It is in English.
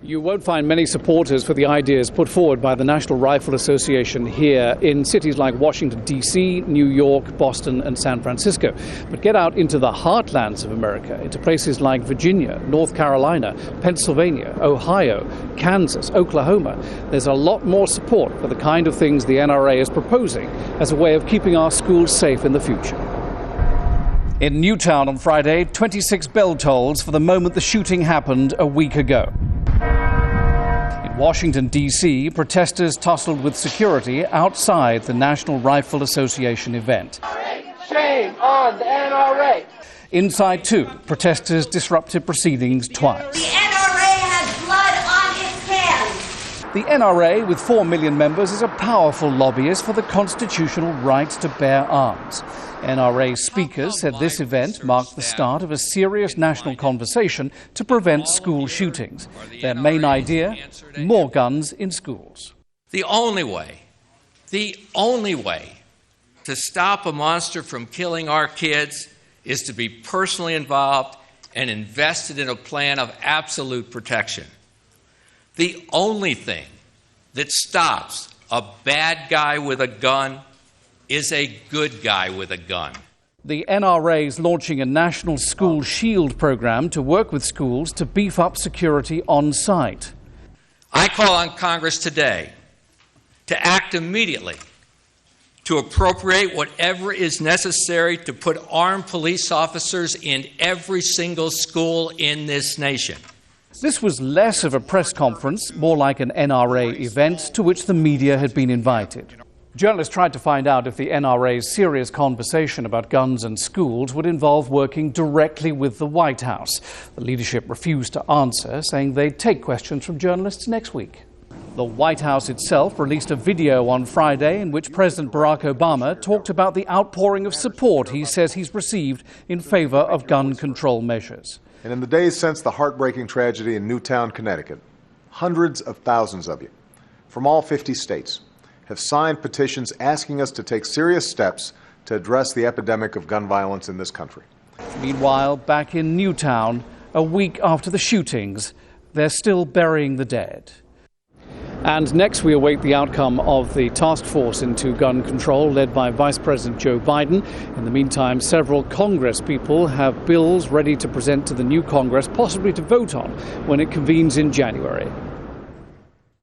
You won't find many supporters for the ideas put forward by the National Rifle Association here in cities like Washington, D.C., New York, Boston and San Francisco. But get out into the heartlands of America, into places like Virginia, North Carolina, Pennsylvania, Ohio, Kansas, Oklahoma. There's a lot more support for the kind of things the NRA is proposing as a way of keeping our schools safe in the future. In Newtown on Friday, 26 bell tolls for the moment the shooting happened a week ago. In Washington, D.C., protesters tussled with security outside the National Rifle Association event. Shame on the NRA! Inside, too, protesters disrupted proceedings twice. The NRA has blood on its hands. The NRA, with 4 million members, is a powerful lobbyist for the constitutional right to bear arms. NRA speakers said this event marked the start of a serious national conversation to prevent school shootings. Their main idea, more guns in schools. The only way to stop a monster from killing our kids is to be personally involved and invested in a plan of absolute protection. The only thing that stops a bad guy with a gun is a good guy with a gun. The NRA is launching a national school shield program to work with schools to beef up security on site. I call on Congress today to act immediately to appropriate whatever is necessary to put armed police officers in every single school in this nation. This was less of a press conference, more like an NRA event to which the media had been invited. Journalists tried to find out if the NRA's serious conversation about guns and schools would involve working directly with the White House. The leadership refused to answer, saying they'd take questions from journalists next week. The White House itself released a video on Friday in which President Barack Obama talked about the outpouring of support he says he's received in favor of gun control measures. And in the days since the heartbreaking tragedy in Newtown, Connecticut, hundreds of thousands of you from all 50 states have signed petitions asking us to take serious steps to address the epidemic of gun violence in this country. Meanwhile, back in Newtown, a week after the shootings, they're still burying the dead. And next we await the outcome of the task force into gun control led by Vice President Joe Biden. In the meantime, several Congress people have bills ready to present to the new Congress, possibly to vote on when it convenes in January.